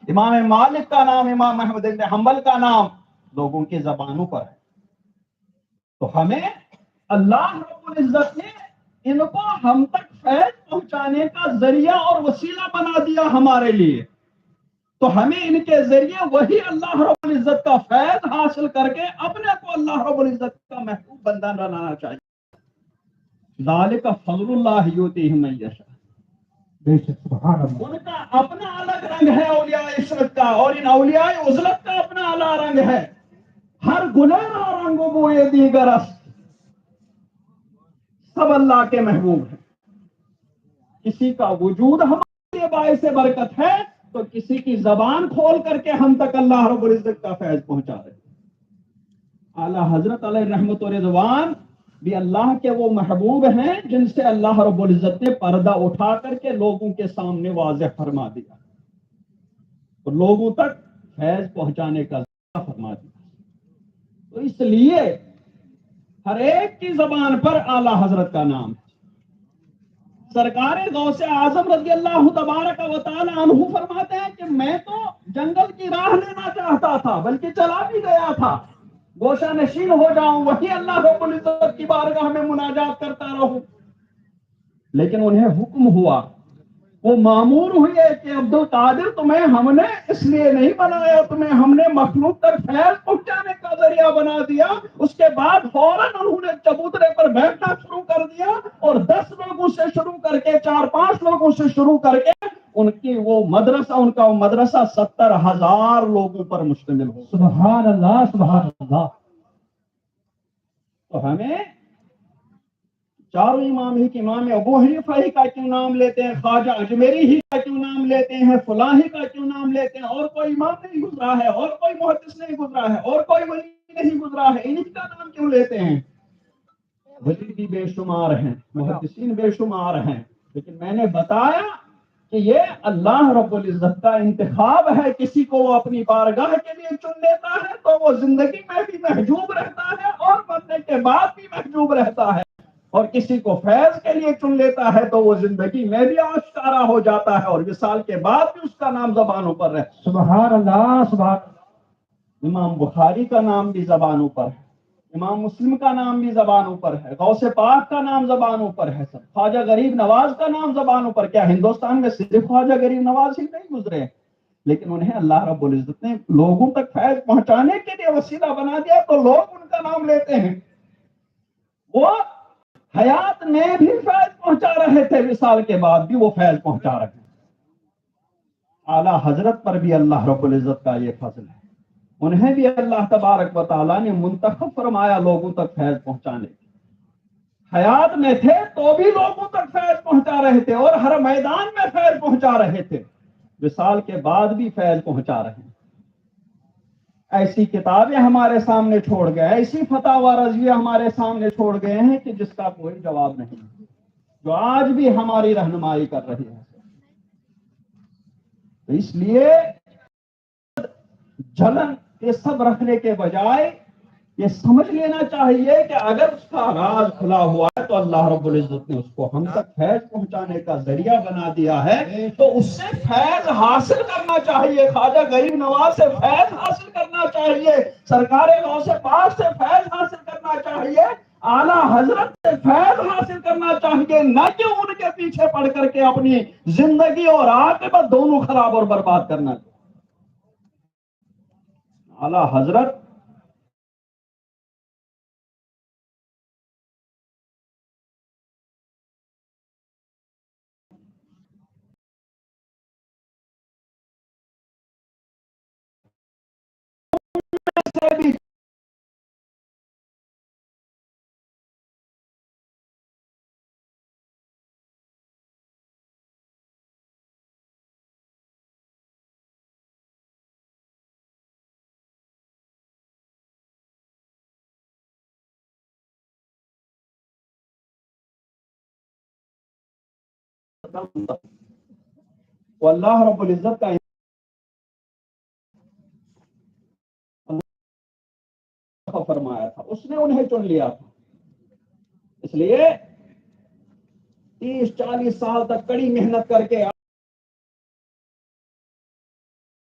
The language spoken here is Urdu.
امام مالک کا نام، امام احمد بن حنبل کا نام لوگوں کی زبانوں پر ہے. تو ہمیں اللہ رب العزت نے ان کو ہم تک فیض پہنچانے کا ذریعہ اور وسیلہ بنا دیا ہمارے لیے. تو ہمیں ان کے ذریعے وہی اللہ رب العزت کا فیض حاصل کر کے اپنے کو اللہ رب العزت کا محبوب بندہ بنانا چاہیے. ذالک فضل اللہ یؤتیہ من یشاء. بے شک سبحان اللہ. ان کا اپنا الگ رنگ ہے اولیاء عشرت کا، اور ان اولیاء عزلت کا اپنا الگ رنگ ہے. ہر گناہ رنگ بوئے دیگر است، سب اللہ کے محبوب ہیں. کسی کا وجود ہمارے لیے باعث برکت ہے تو کسی کی زبان کھول کر کے ہم تک اللہ رب العزت کا فیض پہنچا رہے. اعلیٰ حضرت علیہ رحمت و رضوان بھی اللہ کے وہ محبوب ہیں جن سے اللہ رب العزت نے پردہ اٹھا کر کے لوگوں کے سامنے واضح فرما دیا اور لوگوں تک فیض پہنچانے کا ذریعہ فرما دیا. تو اس لیے ہر ایک کی زبان پر اعلیٰ حضرت کا نام ہے. سرکار غوث اعظم رضی اللہ تبارک و تعالی عنہ فرماتے ہیں کہ میں تو جنگل کی راہ لینا چاہتا تھا، بلکہ چلا بھی گیا تھا، گوشہ نشین ہو جاؤں، وہی اللہ رب العزت کی بارگاہ میں مناجات کرتا رہوں. لیکن انہیں حکم ہوا، وہ مامور ہوئے کہ عبد القادر تمہیں ہم نے اس لیے نہیں بنایا، تمہیں ہم نے مخلوق تک فیض پہنچانے کا ذریعہ بنا دیا. اس کے بعد فوراً انہوں نے چبوترے پر بیٹھنا شروع کر دیا اور 10 لوگوں سے شروع کر کے 4-5 لوگوں سے شروع کر کے ان کا وہ مدرسہ 70,000 لوگوں پر مشتمل ہو. سبحان اللہ سبحان اللہ. تو ہمیں چاروں امام ہی کے امام ابو حنیفہ ہی کا کیوں نام لیتے ہیں، خواجہ اجمیری ہی کا کیوں نام لیتے ہیں، فلاں ہی کا کیوں نام لیتے ہیں، اور کوئی امام نہیں گزرا ہے، اور کوئی محدث نہیں گزرا ہے، اور کوئی ولی نہیں گزرا ہے، انہی کا نام کیوں لیتے ہیں؟ ولی بھی بے شمار ہیں، محدثین بے شمار ہیں، لیکن میں نے بتایا کہ یہ اللہ رب العزت کا انتخاب ہے. کسی کو وہ اپنی بارگاہ کے لیے چن لیتا ہے تو وہ زندگی میں بھی محجوب رہتا ہے اور مرنے کے بعد بھی محجوب رہتا ہے، اور کسی کو فیض کے لیے چن لیتا ہے تو وہ زندگی میں بھی آشکارا ہو جاتا ہے اور وصال کے بعد بھی اس کا نام زبانوں پر رہتا ہے. سبحان اللہ سبحان اللہ. امام بخاری کا نام بھی زبانوں پر ہے، امام مسلم کا نام بھی زبانوں پر ہے، غوث پاک کا نام زبانوں پر ہے، سب خواجہ غریب نواز کا نام زبانوں پر. کیا ہندوستان میں صرف خواجہ غریب نواز ہی نہیں گزرے؟ لیکن انہیں اللہ رب العزت نے لوگوں تک فیض پہنچانے کے لیے وسیلہ بنا دیا تو لوگ ان کا نام لیتے ہیں. وہ حیات میں بھی فیض پہنچا رہے تھے، وصال کے بعد بھی وہ فیض پہنچا رہے ہیں. اعلیٰ حضرت پر بھی اللہ رب العزت کا یہ فضل ہے، انہیں بھی اللہ تبارک و تعالیٰ نے منتخب فرمایا لوگوں تک فیض پہنچانے کی. حیات میں تھے تو بھی لوگوں تک فیض پہنچا رہے تھے اور ہر میدان میں فیض پہنچا رہے تھے، وصال کے بعد بھی فیض پہنچا رہے ہیں. ایسی کتابیں ہمارے سامنے چھوڑ گئے، ایسی فتاوی رضویہ ہمارے سامنے چھوڑ گئے ہیں کہ جس کا کوئی جواب نہیں، جو آج بھی ہماری رہنمائی کر رہی ہے. تو اس لیے جلن یہ سب رکھنے کے بجائے یہ سمجھ لینا چاہیے کہ اگر اس کا راز کھلا ہوا ہے تو اللہ رب العزت نے اس کو ہم تک فیض پہنچانے کا ذریعہ بنا دیا ہے، تو اس سے فیض حاصل کرنا چاہیے. خواجہ غریب نواز سے فیض حاصل کرنا چاہیے، سرکار غوث پاک سے فیض حاصل کرنا چاہیے، اعلیٰ حضرت سے فیض حاصل کرنا چاہیے، نہ کہ ان کے پیچھے پڑ کر کے اپنی زندگی اور عاقبت دونوں خراب اور برباد کرنا چاہیے. اعلیٰ حضرت سے بھی وہ اللہ رب العزت کا فرمایا تھا، اس نے انہیں چن لیا تھا. اس لیے 30-40 سال تک کڑی محنت کر کے